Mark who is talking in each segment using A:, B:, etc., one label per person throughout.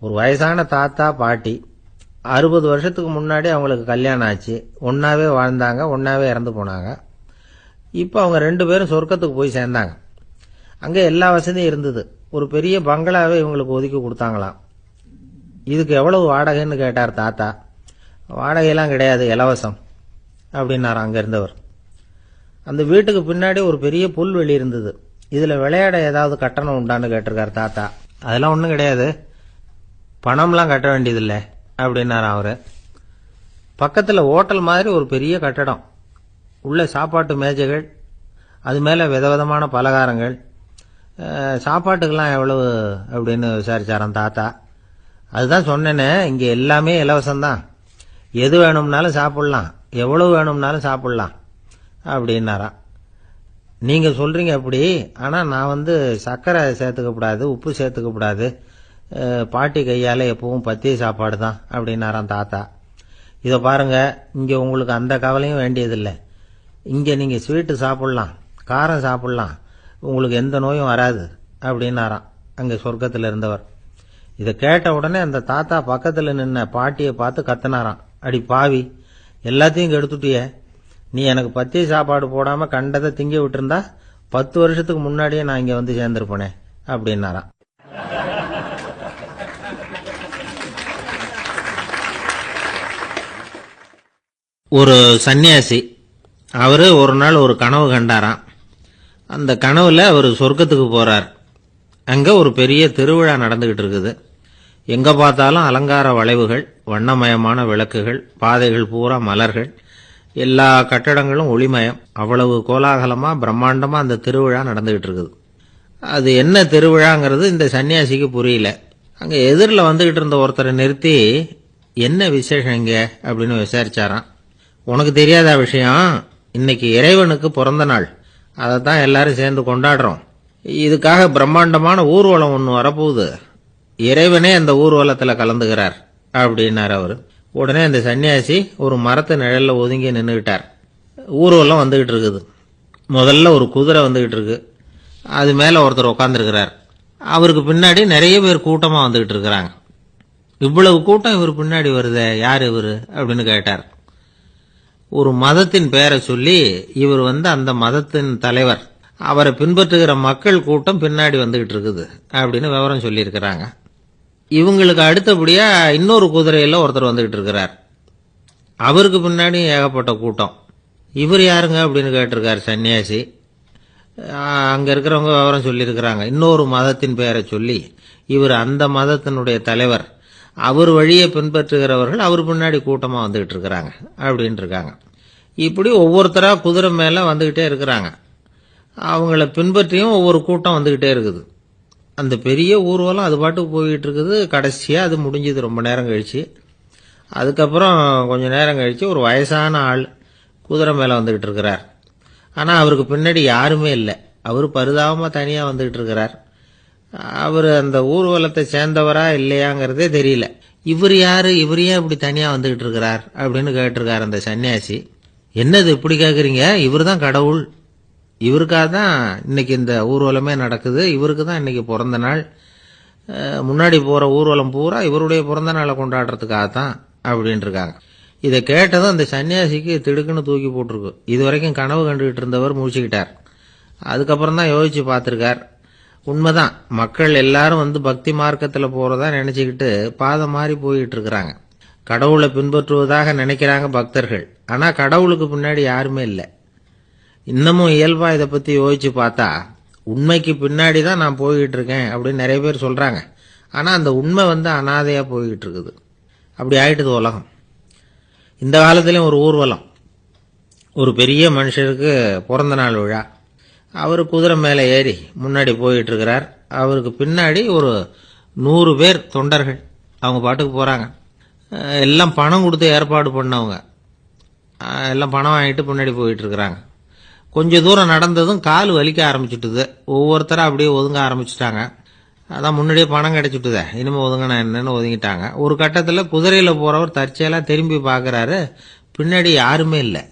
A: ஒரு வயசான தாத்தா பாட்டி 60 வருஷத்துக்கு முன்னாடி அவங்களுக்கு கல்யாணம் ஆச்சு. ஒன்னாவே வாழ்ந்தாங்க, ஒன்னாவே இறந்து போனாங்க. இப்போ அவங்க 2 பேரும் சொர்க்கத்துக்கு போய் சேர்ந்தாங்க. அங்கே எல்லா வசதியும் இருந்தது. ஒரு பெரிய பங்களாவே இவங்களுக்கு ஒதுக்கி கொடுத்தாங்களாம். இதுக்கு எவ்வளவு வாடகைன்னு கேட்டார் தாத்தா. வாடகையெல்லாம் கிடையாது, இலவசம் அப்படின்னார் அங்க இருந்தவர். அந்த வீட்டுக்கு பின்னாடி ஒரு பெரிய புல்வெளி இருந்தது. இதுல விளையாட ஏதாவது கட்டணம் உண்டான்னு கேட்டிருக்கார் தாத்தா. அதெல்லாம் ஒன்றும் கிடையாது, பணம்லாம் கட்ட வேண்டியதில்லை அப்படின்னார் அவரு. பக்கத்தில் ஹோட்டல் மாதிரி ஒரு பெரிய கட்டடம், உள்ள சாப்பாட்டு மேஜைகள், அது மேலே விதவிதமான பலகாரங்கள். சாப்பாட்டுக்கெல்லாம் எவ்வளவு அப்படின்னு விசாரிச்சாராம் தாத்தா. அதுதான் சொன்னேனே, இங்கே எல்லாமே இலவசம்தான், எது வேணும்னாலும் சாப்பிடலாம், எவ்வளவு வேணும்னாலும் சாப்பிடலாம் அப்படின்னாராம். நீங்கள் சொல்கிறீங்க அப்படி, ஆனால் நான் சர்க்கரை சேர்த்துக்கப்படாது, உப்பு சேர்த்துக்கப்படாது, பாட்டி கையால் எப்பவும் பத்திய சாப்பாடு தான் அப்படின்னாராம் தாத்தா. இதை பாருங்க, இங்கே உங்களுக்கு அந்த கவலையும் வேண்டியதில்லை. இங்கே நீங்கள் ஸ்வீட்டு சாப்பிடலாம், காரம் சாப்பிடலாம், உங்களுக்கு எந்த நோயும் வராது அப்படின்னாராம் அங்கே சொர்க்கத்தில் இருந்தவர். இதை கேட்ட உடனே அந்த தாத்தா பக்கத்தில் நின்ன பாட்டியை பார்த்து கத்தினாராம். அடி பாவி, எல்லாத்தையும் கெடுத்துட்டியே, நீ எனக்கு பத்திய சாப்பாடு போடாமல் கண்டதை திங்க விட்டுருந்தா 10 வருஷத்துக்கு முன்னாடியே நான் இங்கே சேர்ந்துருப்பேனே அப்படின்னாராம். ஒரு சன்னியாசி, அவரு ஒரு நாள் ஒரு கனவு கண்டாராம். அந்த கனவுல அவர் சொர்க்கத்துக்கு போறார். அங்க ஒரு பெரிய திருவிழா நடந்துகிட்டு இருக்குது. எங்க பார்த்தாலும் அலங்கார வளைவுகள், வண்ணமயமான விளக்குகள், பாதைகள் பூரா மலர்கள், எல்லா கட்டடங்களும் ஒளிமயம். அவ்வளவு கோலாகலமா பிரம்மாண்டமா அந்த திருவிழா நடந்துகிட்டு இருக்குது. அது என்ன திருவிழாங்கிறது இந்த சன்னியாசிக்கு புரியல. அங்க எதிரில் வந்துகிட்டு இருந்த ஒருத்தரை நிறுத்தி, என்ன விசேஷம் இங்க அப்படின்னு விசாரிச்சாராம். உனக்கு தெரியாத விஷயம், இன்னைக்கு இறைவனுக்கு பிறந்த நாள், அதைத்தான் எல்லாரும் சேர்ந்து கொண்டாடுறோம். இதுக்காக பிரம்மாண்டமான ஊர்வலம் ஒன்று வரப்போகுது, இறைவனே அந்த ஊர்வலத்தில் கலந்துகிறார் அப்படின்னார் அவர். உடனே அந்த சன்னியாசி ஒரு மரத்து நிழல்ல ஒதுங்கி நின்றுகிட்டார். ஊர்வலம் வந்துகிட்டு இருக்குது. முதல்ல ஒரு குதிரை வந்துகிட்டு இருக்கு, அது மேல ஒருத்தர் உட்காந்துருக்கிறார். அவருக்கு பின்னாடி நிறைய பேர் கூட்டமா வந்துகிட்டு இருக்கிறாங்க. இவ்வளவு கூட்டம் இவர் பின்னாடி வருதே, யார் இவரு அப்படின்னு கேட்டார். ஒரு மதத்தின் பெயரை சொல்லி, இவர் அந்த மதத்தின் தலைவர், அவரை பின்பற்றுகிற மக்கள் கூட்டம் பின்னாடி வந்துகிட்டு இருக்குது அப்படின்னு விவரம் சொல்லியிருக்கிறாங்க. இவங்களுக்கு அடுத்தபடியா இன்னொரு குதிரையில ஒருத்தர் வந்துகிட்டு இருக்கிறார். அவருக்கு பின்னாடி ஏகப்பட்ட கூட்டம். இவர் யாருங்க அப்படின்னு கேட்டிருக்காரு சன்னியாசி. அங்க இருக்கிறவங்க விவரம் சொல்லியிருக்கிறாங்க. இன்னொரு மதத்தின் பெயரை சொல்லி, இவர் அந்த மதத்தினுடைய தலைவர், அவர் வழியை பின்பற்றுகிறவர்கள் அவர் பின்னாடி கூட்டமா வந்துகிட்டு இருக்கிறாங்க அப்படின்னு இருக்காங்க. இப்படி ஒவ்வொருத்தரா குதிரை மேல வந்துகிட்டே இருக்கிறாங்க. அவங்கள பின்பற்றியும் ஒவ்வொரு கூட்டம் வந்துகிட்டே இருக்குது. அந்த பெரிய ஊர்வலம் அது பாட்டுக்கு போயிட்டு இருக்குது. கடைசியா அது முடிஞ்சது ரொம்ப நேரம் கழிச்சு. அதுக்கப்புறம் கொஞ்ச நேரம் கழிச்சு ஒரு வயசான ஆள் குதிரை மேல வந்துகிட்டு இருக்கிறார். ஆனா அவருக்கு பின்னாடி யாருமே இல்லை. அவர் பரிதாபமா தனியா வந்துகிட்டு இருக்கிறார். அவர் அந்த ஊர்வலத்தை சேர்ந்தவரா இல்லையாங்கிறதே தெரியல. இவர் யாரு, இவர் ஏன் இப்படி தனியா வந்துகிட்டு இருக்கிறார் அப்படின்னு கேட்டிருக்காரு அந்த சன்னியாசி. என்னது இப்படி கேட்குறீங்க, இவர் தான் கடவுள், இவருக்காக தான் இன்னைக்கு இந்த ஊர்வலமே நடக்குது, இவருக்கு தான் இன்னைக்கு பிறந்த நாள், முன்னாடி போற ஊர்வலம் பூரா இவருடைய பிறந்த நாளை கொண்டாடுறதுக்காகத்தான் அப்படின்னு இருக்காங்க. இதை கேட்டதும் அந்த சன்னியாசிக்கு திடுக்குன்னு தூக்கி போட்டிருக்கு. இது வரைக்கும் கனவு கண்டுகிட்டு இருந்தவர் முடிச்சுக்கிட்டார். அதுக்கப்புறம் தான் யோசிச்சு பார்த்திருக்கார். உண்மைதான், மக்கள் எல்லாரும் பக்தி மார்க்கத்தில் போறதா நினைச்சுக்கிட்டு பாதை மாறி போயிட்டு இருக்கிறாங்க. கடவுளை பின்பற்றுவதாக நினைக்கிறாங்க பக்தர்கள், ஆனா கடவுளுக்கு பின்னாடி யாருமே இல்லை. இன்னமும் இயல்பா இதை பத்தி யோசிச்சு பார்த்தா, உண்மைக்கு பின்னாடி தான் நான் போய்கிட்டு இருக்கேன் அப்படின்னு நிறைய பேர் சொல்றாங்க. ஆனா அந்த உண்மை அனாதையா போய்கிட்டு இருக்குது. அப்படி ஆயிட்டுது உலகம். இந்த காலத்திலும் ஒரு ஊர்வலம், ஒரு பெரிய மனுஷருக்கு பிறந்த நாள் விழா. அவர் குதிரை மேலே ஏறி முன்னாடி போயிட்டு இருக்கிறார். அவருக்கு பின்னாடி ஒரு 100 பேர் தொண்டர்கள், அவங்க பாட்டுக்கு போறாங்க. எல்லாம் பணம் கொடுத்து ஏற்பாடு பண்ணவங்க, எல்லாம் பணம் வாங்கிட்டு பின்னாடி போயிட்டு இருக்கிறாங்க. கொஞ்ச தூரம் நடந்ததும் கால் வலிக்க ஆரம்பிச்சுட்டுது. ஒவ்வொருத்தரும் அப்படியே ஒதுங்க ஆரம்பிச்சுட்டாங்க. அதான் முன்னாடியே பணம் கிடைச்சிட்டுதே, இனிமே ஒதுங்கினா என்னன்னு ஒதுங்கிட்டாங்க. ஒரு கட்டத்தில் குதிரையில போறவர் தற்செயலா திரும்பி பார்க்கறாரு, பின்னாடி யாருமே இல்லை,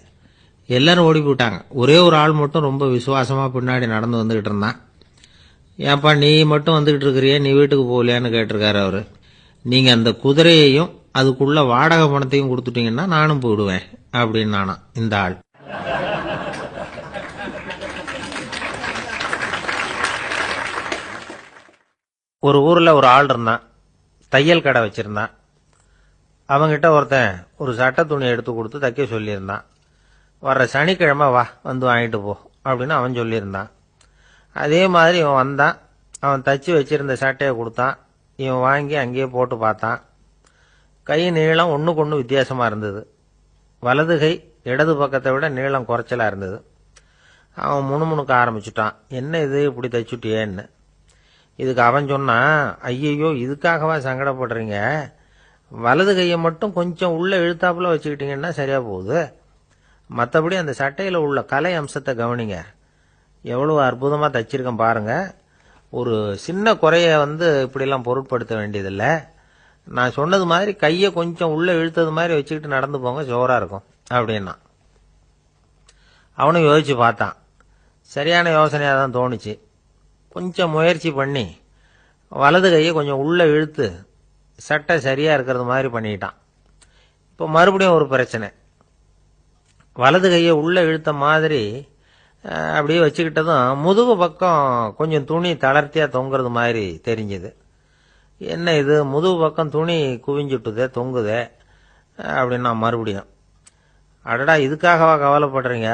A: எல்லாரும் ஓடி போயிட்டாங்க. ஒரே ஒரு ஆள் மட்டும் ரொம்ப விசுவாசமா பின்னாடி நடந்து வந்துகிட்டு இருந்தான். ஏன்பா நீ மட்டும் வந்துகிட்டு இருக்கிறியே, நீ வீட்டுக்கு போகலையான்னு கேட்டிருக்காரு அவரு. நீங்க அந்த குதிரையையும் அதுக்குள்ள வாடகை பணத்தையும் கொடுத்துட்டீங்கன்னா நானும் போயிடுவேன் அப்படின்னு நானா இந்த ஆள். ஒரு ஊர்ல ஒரு ஆள் இருந்தான், தையல் கடை வச்சிருந்தான். அவங்கிட்ட ஒருத்தன் ஒரு சட்டை துணி எடுத்து கொடுத்து தைக்க சொல்லியிருந்தான். வர்ற சனிக்கிழமை வா வந்து வாங்கிட்டு போ அப்படின்னு அவன் சொல்லியிருந்தான். அதே மாதிரி இவன் வந்தான். அவன் தச்சு வச்சிருந்த சட்டையை கொடுத்தான். இவன் வாங்கி அங்கேயே போட்டு பார்த்தான். கை நீளம் ஒன்றுக்கு ஒன்று வித்தியாசமாக இருந்தது. வலது கை இடது பக்கத்தை விட நீளம் குறைச்சலாக இருந்தது. அவன் முணுமுணுக்க ஆரம்பிச்சுட்டான், என்ன இது இப்படி தைச்சுட்டியேன்னு. இதுக்கு அவன் சொன்னான், ஐயையோ இதுக்காகவா சங்கடப்படுறீங்க, வலது கையை மட்டும் கொஞ்சம் உள்ள இழுத்தாப்புல வச்சுக்கிட்டீங்கன்னா சரியா போகுது. மற்றபடி அந்த சட்டையில் உள்ள கலை அம்சத்தை கவனிங்க, எவ்வளவு அற்புதமாக தைச்சிருக்கேன் பாருங்க. ஒரு சின்ன குறைய இப்படிலாம் பொருட்படுத்த வேண்டியதில்லை. நான் சொன்னது மாதிரி கையை கொஞ்சம் உள்ள இழுத்தது மாதிரி வச்சுக்கிட்டு நடந்து போங்க, ஜோரா இருக்கும் அப்படின்னா. அவனும் யோசிச்சு பார்த்தான். சரியான யோசனையாக தான் தோணுச்சு. கொஞ்சம் முயற்சி பண்ணி வலது கையை கொஞ்சம் உள்ள இழுத்து சட்டை சரியா இருக்கிறது மாதிரி பண்ணிட்டான். இப்போ மறுபடியும் ஒரு பிரச்சனை. வலது கையை உள்ள இழுத்த மாதிரி அப்படியே வச்சுக்கிட்டதும் முதுகு பக்கம் கொஞ்சம் துணி தளர்த்தியா தொங்குறது மாதிரி தெரிஞ்சுது. என்ன இது முதுகு பக்கம் துணி குவிஞ்சுட்டுதே தொங்குதே அப்படின்னா மறுபடியும், அடடா இதுக்காகவா கவலைப்படுறீங்க,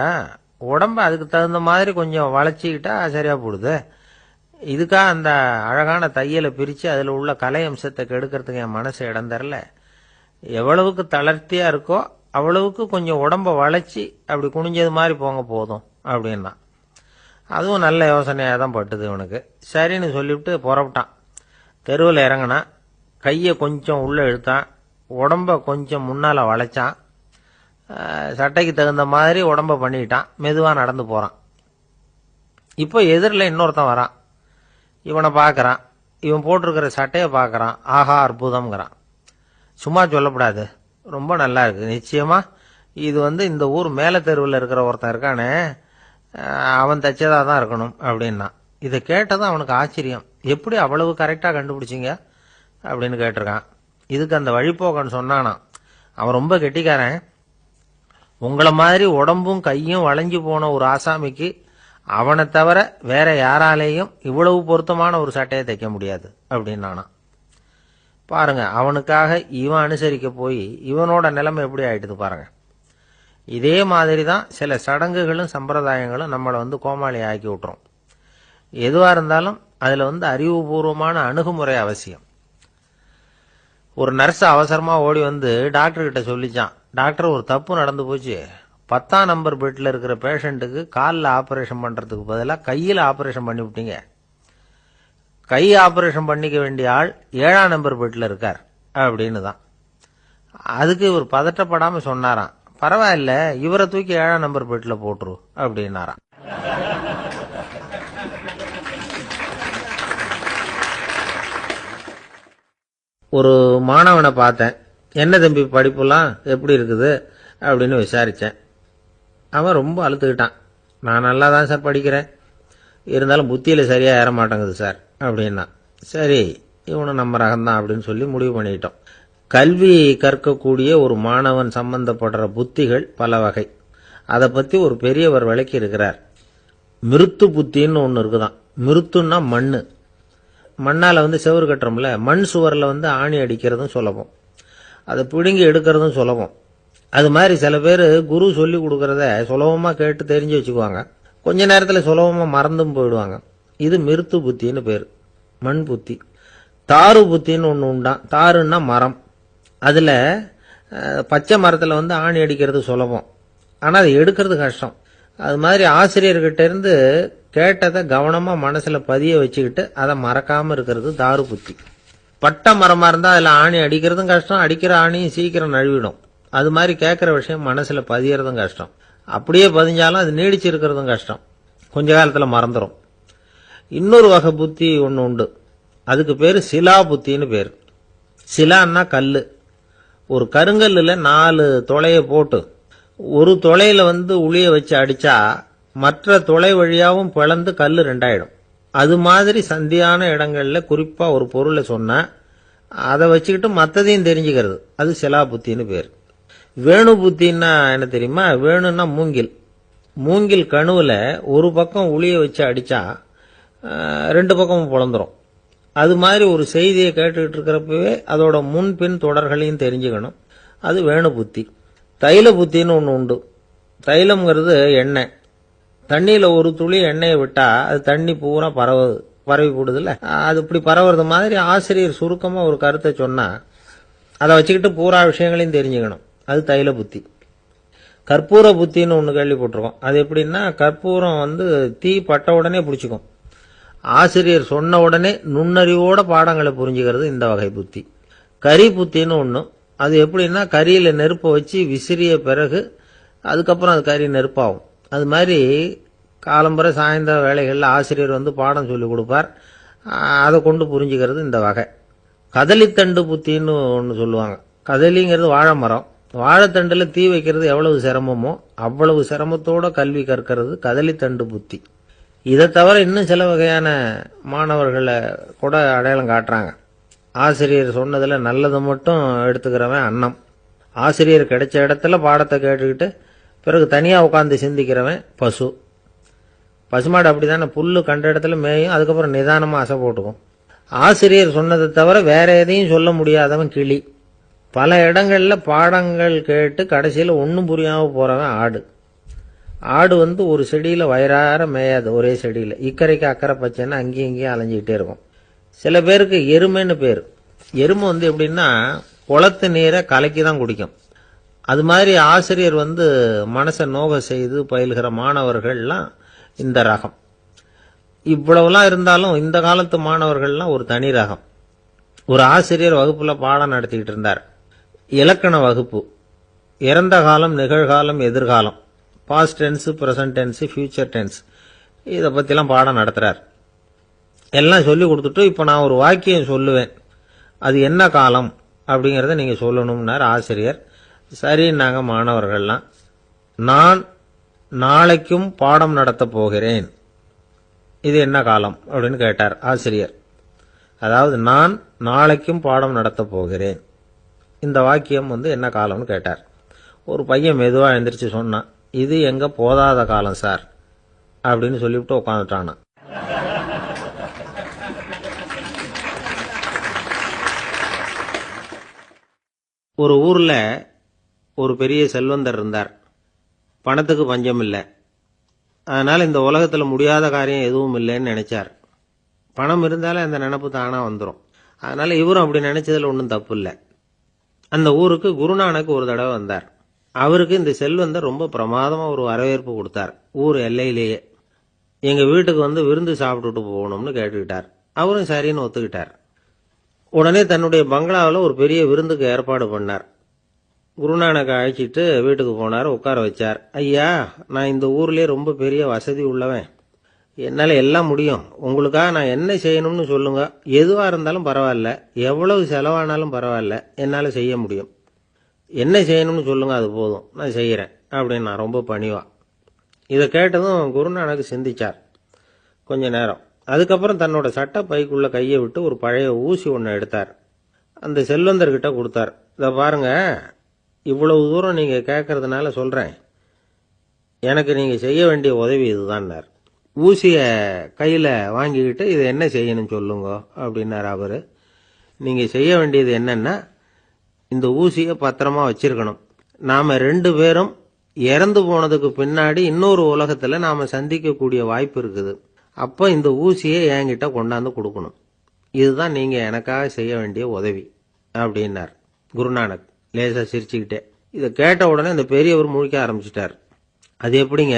A: உடம்ப அதுக்கு தகுந்த மாதிரி கொஞ்சம் வளைச்சிக்கிட்டா சரியா போடுது. இதுக்காக அந்த அழகான தையலை பிரித்து அதில் உள்ள கலை அம்சத்தை கெடுக்கிறதுக்கு என் மனசு இடம் தரல. எவ்வளவுக்கு தளர்த்தியா இருக்கோ அவ்வளவுக்கு கொஞ்சம் உடம்ப வளைச்சி அப்படி குனிஞ்சது மாதிரி போங்க போதும் அப்படின்னா. அதுவும் நல்ல யோசனையாக தான் பட்டுது இவனுக்கு. சரின்னு சொல்லிவிட்டு புறப்பட்டான். தெருவில் இறங்கினான். கையை கொஞ்சம் உள்ள இழுத்தான், உடம்ப கொஞ்சம் முன்னால் வளைச்சான், சட்டைக்கு தகுந்த மாதிரி உடம்ப பண்ணிக்கிட்டான். மெதுவாக நடந்து போகிறான். இப்போ எதிரில் இன்னொருத்தன் வரான். இவனை பார்க்குறான். இவன் போட்டிருக்கிற சட்டையை பார்க்குறான். ஆஹா அற்புதம்ங்கிறான். சும்மா சொல்லக்கூடாது, ரொம்ப நல்லா இருக்கு, நிச்சயமா இது இந்த ஊர் மேல தெருவில் இருக்கிற ஒருத்தன் இருக்கானே அவன் தைச்சதா தான் இருக்கணும் அப்படின்னா. இதை கேட்டதும் அவனுக்கு ஆச்சரியம். எப்படி அவ்வளவு கரெக்டா கண்டுபிடிச்சிங்க அப்படின்னு கேட்டிருக்கான். இதுக்கு அந்த வழிபோக்கன் சொன்னானா, அவன் ரொம்ப கெட்டிக்காரன், உங்களை மாதிரி உடம்பும் கையும் வளைஞ்சு போன ஒரு ஆசாமிக்கு அவனை தவிர வேற யாராலேயும் இவ்வளவு பொருத்தமான ஒரு சட்டையை தைக்க முடியாது அப்படின்னானா. பாருங்க, அவனுக்காக இவன் அனுசரிக்க போய் இவனோட நிலைமை எப்படி ஆயிட்டுது பாருங்க. இதே மாதிரி தான் சில சடங்குகளும் சம்பிரதாயங்களும் நம்மளை கோமாளி ஆக்கி விட்டுரும். எதுவா இருந்தாலும் அதுல அறிவுபூர்வமான அணுகுமுறை அவசியம். ஒரு நர்ஸ் அவசரமா ஓடி டாக்டர் கிட்ட சொல்லிச்சான், டாக்டர் ஒரு தப்பு நடந்து போச்சு, 10ஆம் நம்பர் பெட்ல இருக்கிற பேஷண்ட்டுக்கு காலில் ஆபரேஷன் பண்றதுக்கு பதிலாக கையில் ஆபரேஷன் பண்ணி விட்டீங்க. கை ஆபரேஷன் பண்ணிக்க வேண்டிய ஆள் 7ஆம் நம்பர் பெட்ல இருக்கார் அப்படின்னு தான். அதுக்கு இவர் பதட்டப்படாம சொன்னாராம், பரவாயில்ல இவரை தூக்கி 7ஆம் நம்பர் பெட்ல போட்டுரு அப்படின்னாராம். ஒரு மாணவனை பார்த்தேன். என்ன தம்பி படிப்புலாம் எப்படி இருக்குது அப்படின்னு விசாரிச்சேன். அவன் ரொம்ப அழுத்துக்கிட்டான். நான் நல்லா தான் சார் படிக்கிறேன், இருந்தாலும் புத்தியில சரியா ஏற மாட்டேங்குது சார் அப்படின்னா. சரி இவனு நம்ம ரகம்தான் அப்படின்னு சொல்லி முடிவு பண்ணிட்டோம். கல்வி கற்கக்கூடிய ஒரு மாணவன் சம்பந்தப்படுற புத்திகள் பல வகை. அதை பத்தி ஒரு பெரியவர் விளக்கி இருக்கிறார். மிருத்து புத்தின்னு ஒன்று இருக்குதான். மிருத்துன்னா மண்ணு. மண்ணால செவுறு கட்டுறோம்ல, மண் சுவரில் ஆணி அடிக்கிறதும் சுலபம், அதை பிடுங்கி எடுக்கிறதும் சுலபம். அது மாதிரி சில பேர் குரு சொல்லி கொடுக்கறத சுலபமா கேட்டு தெரிஞ்சு வச்சுக்குவாங்க, கொஞ்ச நேரத்தில் சுலபமா மறந்தும் போயிடுவாங்க. இது மிருத்து புத்தின்னு பேரு, மண் புத்தி. தாரு புத்தின்னு ஒன்று உண்டான். தாருன்னா மரம். அதுல பச்சை மரத்துல ஆணி அடிக்கிறது சுலபம், ஆனா அதை எடுக்கிறது கஷ்டம். அது மாதிரி ஆசிரியர்கிட்ட இருந்து கேட்டதை கவனமா மனசுல பதிய வச்சுக்கிட்டு அதை மறக்காம இருக்கிறது தாரு புத்தி. பட்டை மரமா இருந்தா அதுல ஆணி அடிக்கிறதும் கஷ்டம், அடிக்கிற ஆணியும் சீக்கிரம் நழுவிடும். அது மாதிரி கேட்கிற விஷயம் மனசுல பதியறதும் கஷ்டம். அப்படியே பதிஞ்சாலும் அது நீடிச்சு இருக்கிறதும் கஷ்டம், கொஞ்ச காலத்துல மறந்துடும். இன்னொரு வகை புத்தி ஒன்று உண்டு, அதுக்கு பேரு சிலா புத்தின்னு பேரு. சிலான்னா கல்லு. ஒரு கருங்கல்லுல 4 துளைய போட்டு ஒரு துளையில உளிய வச்சு அடிச்சா மற்ற துளை வழியாவும் பிளந்து கல்லு 2 ஆயிடும். அது மாதிரி சந்தியான இடங்கள்ல குறிப்பா ஒரு பொருளை சொன்னா அதை வச்சுக்கிட்டு மற்றதையும் தெரிஞ்சுக்கிறது, அது சிலா புத்தின்னு பேர். வேணு புத்தின்னா என்ன தெரியுமா? வேணுன்னா மூங்கில். மூங்கில் கணுவுல ஒரு பக்கம் உளிய வச்சு அடிச்சா 2 பக்கமும் பொழந்துரும். அது மாதிரி ஒரு செய்தியை கேட்டுக்கிட்டு இருக்கிறப்பவே அதோட முன்பின் தொடர்களையும் தெரிஞ்சுக்கணும், அது வேணு புத்தி. தைல புத்தின்னு ஒன்று உண்டு. தைலம்ங்கிறது எண்ணெய். தண்ணியில் ஒரு துளி எண்ணெயை விட்டா அது தண்ணி பூரா பரவி போடுதுல்ல, அது இப்படி பரவுறது மாதிரி ஆசிரியர் சுருக்கமாக ஒரு கருத்தை சொன்னா அதை வச்சுக்கிட்டு பூரா விஷயங்களையும் தெரிஞ்சுக்கணும், அது தைல புத்தி. கற்பூர புத்தின்னு ஒன்று கேள்விப்பட்டிருக்கோம். அது எப்படின்னா, கற்பூரம் தீ பட்ட உடனே பிடிச்சிக்கும். ஆசிரியர் சொன்ன உடனே நுண்ணறிவோட பாடங்களை புரிஞ்சுக்கிறது இந்த வகை புத்தி. கரி புத்தின்னு ஒன்று. அது எப்படின்னா, கரியில் நெருப்பை வச்சு விசிறிய பிறகு அதுக்கப்புறம் அது கறி நெருப்பாகும். அது மாதிரி காலம்பரை சாயந்தர வேலைகளில் ஆசிரியர் பாடம் சொல்லி கொடுப்பார், அதை கொண்டு புரிஞ்சுக்கிறது இந்த வகை. கதலித்தண்டு புத்தின்னு ஒன்று சொல்லுவாங்க. கதலிங்கிறது வாழை மரம். வாழைத்தண்டில் தீ வைக்கிறது எவ்வளவு சிரமமோ அவ்வளவு சிரமத்தோட கல்வி கற்கிறது கதலித்தண்டு புத்தி. இதை தவிர இன்னும் சில வகையான மாணவர்களை கூட அடையாளம் காட்டுறாங்க. ஆசிரியர் சொன்னதில் நல்லதை மட்டும் எடுத்துக்கிறவன் அன்னம். ஆசிரியர் கிடைச்ச இடத்துல பாடத்தை கேட்டுக்கிட்டு பிறகு தனியாக உட்காந்து சிந்திக்கிறவன் பசு. பசுமாடு அப்படி தானே, புல்லு கண்ட இடத்துல மேயும், அதுக்கப்புறம் நிதானமாக அசை போட்டுக்கும். ஆசிரியர் சொன்னதை தவிர வேற எதையும் சொல்ல முடியாதவன் கிளி. பல இடங்களில் பாடங்கள் கேட்டு கடைசியில் ஒன்றும் புரியாமல் போகிறவன் ஆடு. ஆடு ஒரு செடியில் வயிறார மேயாது, ஒரே செடியில். இக்கரைக்கு அக்கறை பச்சைன்னா அங்கேயும் இங்கேயும் அலைஞ்சிக்கிட்டே இருக்கும். சில பேருக்கு எருமைன்னு பேர். எருமை எப்படின்னா, குளத்து நீரை கலக்கி தான் குடிக்கும். அது மாதிரி ஆசிரியர் மனசை நோக செய்து பயில்கிற மாணவர்கள்லாம் இந்த ரகம். இவ்வளவுலாம் இருந்தாலும் இந்த காலத்து மாணவர்கள்லாம் ஒரு தனி ரகம். ஒரு ஆசிரியர் வகுப்புல பாடம் நடத்திக்கிட்டு இருந்தார். இலக்கண வகுப்பு. இறந்த காலம், நிகழ்காலம், எதிர்காலம், past tense, present tense, future tense, இதை பற்றிலாம் பாடம் நடத்துகிறார். எல்லாம் சொல்லி கொடுத்துட்டு இப்போ நான் ஒரு வாக்கியம் சொல்லுவேன், அது என்ன காலம் அப்படிங்கிறத நீங்கள் சொல்லணும்னார் ஆசிரியர். சரின்னாங்க மாணவர்கள்லாம். நான் நாளைக்கும் பாடம் நடத்தப் போகிறேன், இது என்ன காலம் அப்படின்னு கேட்டார் ஆசிரியர். அதாவது நான் நாளைக்கும் பாடம் நடத்தப் போகிறேன், இந்த வாக்கியம் என்ன காலம்னு கேட்டார். ஒரு பையன் மெதுவாக எழுந்திரிச்சு சொன்னான், இது எங்க போதாத காலம் சார் அப்படின்னு சொல்லிவிட்டு உட்காந்துட்டானா. ஒரு ஊர்ல ஒரு பெரிய செல்வந்தர் இருந்தார். பணத்துக்கு பஞ்சம் இல்லை. அதனால இந்த உலகத்தில் முடியாத காரியம் எதுவும் இல்லைன்னு நினைச்சார். பணம் இருந்தாலே அந்த நினைப்பு தானா வந்துடும். அதனால இவரும் அப்படி நினைச்சதுல ஒன்றும் தப்பு இல்லை. அந்த ஊருக்கு குருநானக் ஒரு தடவை வந்தார். அவருக்கு இந்த செல்வந்தர் ரொம்ப பிரமாதமா ஒரு வரவேற்பு கொடுத்தார். ஊர் எல்லையிலேயே எங்க வீட்டுக்கு விருந்து சாப்பிட்டுட்டு போகணும்னு கேட்டுக்கிட்டார். அவரும் சரின்னு ஒத்துக்கிட்டார். உடனே தன்னுடைய பங்களாவில் ஒரு பெரிய விருந்துக்கு ஏற்பாடு பண்ணார். குருநானக் அழைச்சிட்டு வீட்டுக்கு போனார், உட்கார வச்சார். ஐயா, நான் இந்த ஊர்லயே ரொம்ப பெரிய வசதி உள்ளவன், என்னால் எல்லாம் முடியும், உங்களுக்காக நான் என்ன செய்யணும்னு சொல்லுங்க, எதுவாக இருந்தாலும் பரவாயில்ல, எவ்வளவு செலவானாலும் பரவாயில்ல, என்னால் செய்ய முடியும், என்ன செய்யணும்னு சொல்லுங்க, அது போதும், நான் செய்கிறேன் அப்படின்னு நான் ரொம்ப பணிவா. இதை கேட்டதும் குருநானக் சிந்திச்சார் கொஞ்ச நேரம். அதுக்கப்புறம் தன்னோட சட்ட பைக்குள்ள கையை விட்டு ஒரு பழைய ஊசி ஒன்று எடுத்தார். அந்த செல்வந்தர்கிட்ட கொடுத்தார். இதை பாருங்க, இவ்வளவு தூரம் நீங்க கேட்கறதுனால சொல்றேன், எனக்கு நீங்க செய்ய வேண்டிய உதவி இதுதான்னார். ஊசிய கையில வாங்கிக்கிட்டு இதை என்ன செய்யணும் சொல்லுங்க அப்படின்னார் அவரு. நீங்க செய்ய வேண்டியது என்னன்னா, இந்த ஊசியை பத்திரமா வச்சிருக்கணும். நாம 2 பேரும் இறந்து போனதுக்கு பின்னாடி இன்னொரு உலகத்துல நாம சந்திக்கக்கூடிய வாய்ப்பு இருக்குது. அப்ப இந்த ஊசியை என்கிட்ட கொண்டாந்து கொடுக்கணும். இதுதான் நீங்க எனக்காக செய்ய வேண்டிய உதவி அப்படின்னார் குருநானக் லேசா சிரிச்சுக்கிட்டே. இதை கேட்ட உடனே இந்த பெரியவர் முழிக்க ஆரம்பிச்சிட்டார். அது எப்படிங்க,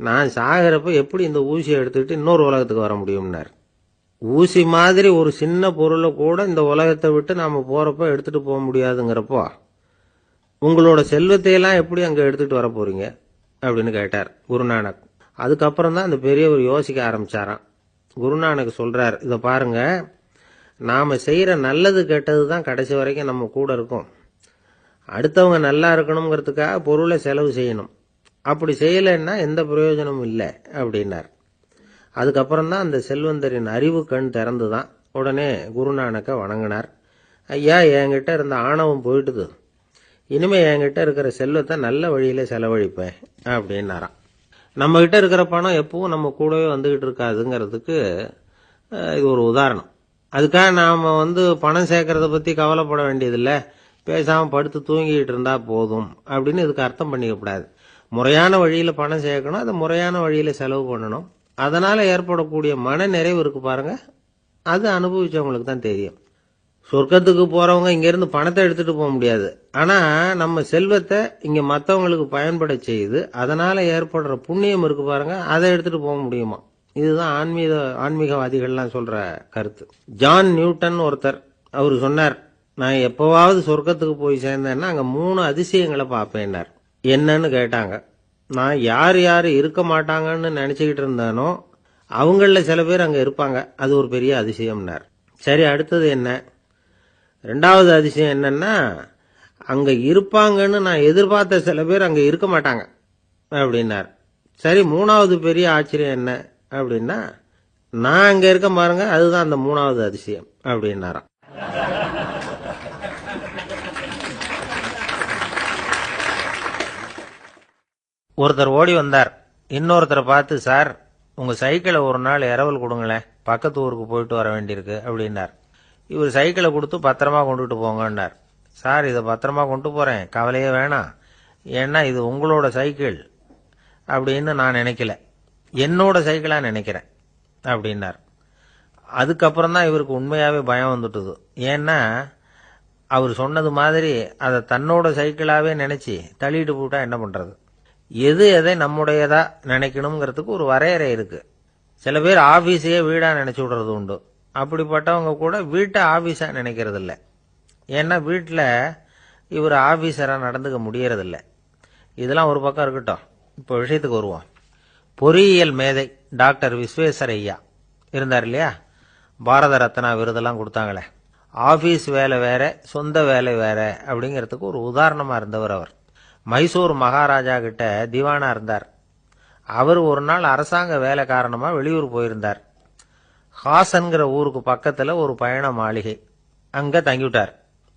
A: நான் சாகிறப்ப எப்படி இந்த ஊசியை எடுத்துக்கிட்டு இன்னொரு உலகத்துக்கு வர முடியும்னார். ஊசி மாதிரி ஒரு சின்ன பொருளை கூட இந்த உலகத்தை விட்டு நாம போறப்ப எடுத்துட்டு போக முடியாதுங்கிறப்போ உங்களோட செல்வத்தையெல்லாம் எப்படி அங்க எடுத்துட்டு வர போறீங்க அப்படின்னு கேட்டார் குருநானக். அதுக்கப்புறம் தான் அந்த பெரியவர் யோசிக்க ஆரம்பிச்சாராம். குருநானக் சொல்றார், இதை பாருங்க, நாம செய்யற நல்லது கெட்டது தான் கடைசி வரைக்கும் நம்ம கூட இருக்கும். அடுத்தவங்க நல்லா இருக்கணுங்கிறதுக்காக பொருளை செலவு செய்யணும், அப்படி செய்யலைன்னா எந்த பிரயோஜனமும் இல்லை அப்படின்னார். அதுக்கப்புறம் தான் அந்த செல்வந்தரின் அறிவு கண் திறந்துதான். உடனே குருநானக்க வணங்கினார். ஐயா, என்கிட்ட இருந்த ஆணவம் போயிட்டுது, இனிமே என்கிட்ட இருக்கிற செல்வத்தை நல்ல வழியில செலவழிப்பேன் அப்படின்னாராம். நம்ம கிட்ட இருக்கிற பணம் எப்பவும் நம்ம கூடவே வந்துகிட்டு இருக்காதுங்கிறதுக்கு இது ஒரு உதாரணம். அதுக்காக நாம பணம் சேர்க்கறத பத்தி கவலைப்பட வேண்டியதில்லை, பேசாம படுத்து தூங்கிட்டு இருந்தா போதும் அப்படின்னு இதுக்கு அர்த்தம் பண்ணிக்கப்படாது. முறையான வழியில பணம் சேர்க்கணும், அதை முறையான வழியில செலவு பண்ணணும். அதனால ஏற்படக்கூடிய மன நிறைவு இருக்கு பாருங்க, அது அனுபவிச்சவங்களுக்கு தான் தெரியும். சொர்க்கத்துக்கு போறவங்க இங்க இருந்து பணத்தை எடுத்துட்டு போக முடியாது. ஆனா நம்ம செல்வத்தை இங்க மற்றவங்களுக்கு பயன்பட செய்து அதனால ஏற்படுற புண்ணியம் இருக்கு பாருங்க, அதை எடுத்துட்டு போக முடியுமா. இதுதான் ஆன்மீகவாதிகள்லாம் சொல்ற கருத்து. ஜான் நியூட்டன் ஒருத்தர், அவரு சொன்னார், நான் எப்பவாவது சொர்க்கத்துக்கு போய் சேர்ந்தேன்னா அங்க 3 அதிசயங்களை பார்ப்பேன்னார். என்னன்னு கேட்டாங்க. நான் யார் யார் இருக்க மாட்டாங்கன்னு நினைச்சுக்கிட்டு இருந்தானோ அவங்கள சில பேர் அங்க இருப்பாங்க, அது ஒரு பெரிய அதிசயம்னார். சரி, அடுத்தது என்ன? 2வது அதிசயம் என்னன்னா, அங்க இருப்பாங்கன்னு நான் எதிர்பார்த்த சில பேர் அங்க இருக்க மாட்டாங்க அப்படின்னார். சரி, 3வது பெரிய ஆச்சரியம் என்ன அப்படின்னா, நான் அங்க இருக்க பாருங்க, அதுதான் அந்த 3வது அதிசயம் அப்படின்னாராம். ஒருத்தர் ஓடி வந்தார், இன்னொருத்தரை பார்த்து, சார் உங்க சைக்கிளை ஒரு நாள் இரவல் கொடுங்களேன், பக்கத்து ஊருக்கு போயிட்டு வர வேண்டியிருக்கு அப்படின்னார். இவர் சைக்கிளை கொடுத்து பத்திரமா கொண்டுட்டு போங்கன்னார். சார், இதை பத்திரமா கொண்டு போறேன், கவலையே வேணாம், ஏன்னா இது உங்களோட சைக்கிள் அப்படின்னு நான் நினைக்கல, என்னோட சைக்கிளா நினைக்கிறேன் அப்படின்னார். அதுக்கப்புறம் தான் இவருக்கு உண்மையாவே பயம் வந்துட்டுது. ஏன்னா அவர் சொன்னது மாதிரி அதை தன்னோட சைக்கிளாவே நினைச்சு தள்ளிட்டு போட்டா என்ன பண்றது. எது எதை நம்முடையதா நினைக்கணுங்கிறதுக்கு ஒரு வரையறை இருக்கு. சில பேர் ஆபீஸையே வீடா நினைச்சு விடுறது உண்டு. அப்படிப்பட்டவங்க கூட வீட்டை ஆபீஸா நினைக்கிறது இல்லை. ஏன்னா வீட்டில் இவர் ஆபீஸரா நடந்துக்க முடியறதில்லை. இதெல்லாம் ஒரு பக்கம் இருக்கட்டும், இப்போ விஷயத்துக்கு வருவோம். பொறியியல் மேதை டாக்டர் விஸ்வேஸ்வரய்யா இருந்தார் இல்லையா, பாரத ரத்னா விருதெல்லாம் கொடுத்தாங்களே. ஆபீஸ் வேலை வேற, சொந்த வேலை வேற அப்படிங்கிறதுக்கு ஒரு உதாரணமா இருந்தவர் அவர். மைசூர் மகாராஜா கிட்ட திவானா இருந்தார். அவர் ஒரு நாள் அரசாங்க வேலை காரணமா வெளியூர் போயிருந்தார். ஹாசன்கிற ஊருக்கு பக்கத்துல ஒரு பயண மாளிகை, அங்க தங்கிவிட்டார்.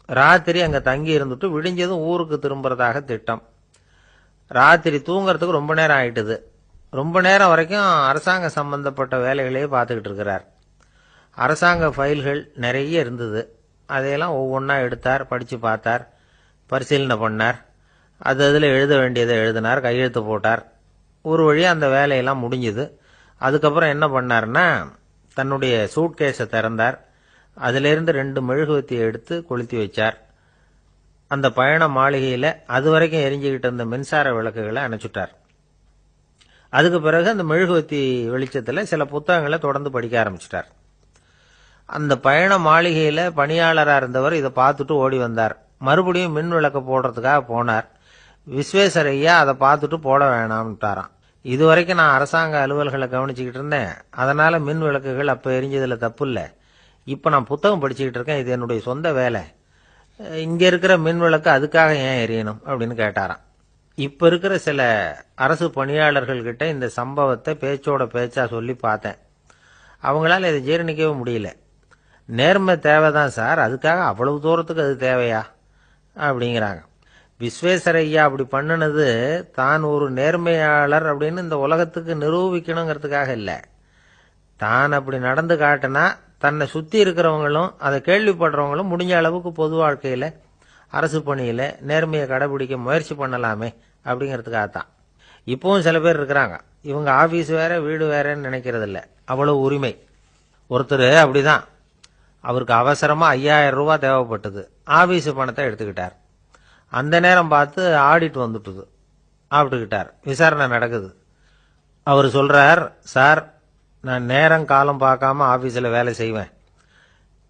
A: ராத்திரி அங்க தங்கி இருந்துட்டு விடிஞ்சதும் ஊருக்கு திரும்புறதாக திட்டம். ராத்திரி தூங்கறதுக்கு ரொம்ப நேரம் ஆயிட்டுது. ரொம்ப நேரம் வரைக்கும் அரசாங்க சம்பந்தப்பட்ட வேலைகளையே பார்த்துக்கிட்டு இருக்கிறார். அரசாங்க ஃபைல்கள் நிறைய இருந்தது. அதையெல்லாம் ஒவ்வொன்றா எடுத்தார், படிச்சு பார்த்தார், பரிசீலனை பண்ணார். அதில் எழுத வேண்டியதை எழுதினார், கையெழுத்து போட்டார். ஒரு வழியாக அந்த வேலையெல்லாம் முடிஞ்சுது. அதுக்கப்புறம் என்ன பண்ணார்னா, தன்னுடைய சூட்கேஸை திறந்தார். அதிலிருந்து 2 மெழுகுவத்தியை எடுத்து கொளுத்தி வச்சார். அந்த பயண மாளிகையில் அது வரைக்கும் எரிஞ்சுக்கிட்டு இருந்த மின்சார விளக்குகளை அணைச்சுட்டார். அதுக்கு பிறகு அந்த மெழுகுவத்தி வெளிச்சத்தில் சில புத்தகங்களை தொடர்ந்து படிக்க ஆரம்பிச்சிட்டார். அந்த பயண மாளிகையில் பணியாளராக இருந்தவர் இதை பார்த்துட்டு ஓடி வந்தார். மறுபடியும் மின் விளக்கு போடுறதுக்காக போனார். விஸ்வேஸ்வரய்யா அதை பார்த்துட்டு போட வேணாம்ட்டாராம். இது வரைக்கும் நான் அரசாங்க அலுவல்களை கவனிச்சுக்கிட்டு இருந்தேன், அதனால மின் விளக்குகள் அப்போ எரிஞ்சதுல தப்பு இல்லை. இப்போ நான் புத்தகம் படிச்சுக்கிட்டு இருக்கேன், இது என்னுடைய சொந்த வேலை, இங்க இருக்கிற மின் விளக்கு அதுக்காக ஏன் எரியணும் அப்படின்னு கேட்டாராம். இப்ப இருக்கிற சில அரசு பணியாளர்கள் கிட்ட இந்த சம்பவத்தை பேச்சோட பேச்சா சொல்லி பார்த்தேன். அவங்களால இதை ஜீரணிக்கவே முடியல. நேர்மை தேவைதான் சார், அதுக்காக அவ்வளவு தூரத்துக்கு அது தேவையா அப்படிங்கிறாங்க. விஸ்வேஸ்வரய்யா அப்படி பண்ணினது தான் ஒரு நேர்மையாளர் அப்படின்னு இந்த உலகத்துக்கு நிரூபிக்கணுங்கிறதுக்காக இல்லை. தான் அப்படி நடந்து காட்டினா தன்னை சுத்தி இருக்கிறவங்களும் அதை கேள்விப்படுறவங்களும் முடிஞ்ச அளவுக்கு பொது வாழ்க்கையில அரசு பணியில நேர்மையை கடைபிடிக்க முயற்சி பண்ணலாமே அப்படிங்கிறதுக்காகத்தான். இப்பவும் சில பேர் இருக்கிறாங்க, இவங்க ஆபீஸ் வேற வீடு வேறன்னு நினைக்கிறது இல்லை, அவ்வளவு உரிமை. ஒருத்தர் அப்படிதான், அவருக்கு அவசரமா 5000 ரூபாய் தேவைப்பட்டது. ஆபீஸ் பணத்தை எடுத்துக்கிட்டார். அந்த நேரம் பார்த்து ஆடிட் வந்துட்டுது, ஆப்பிட்டுக்கிட்டார். விசாரணை நடக்குது. அவர் சொல்றார், சார் நான் நேரம் காலம் பார்க்காம ஆபீஸில் வேலை செய்வேன்,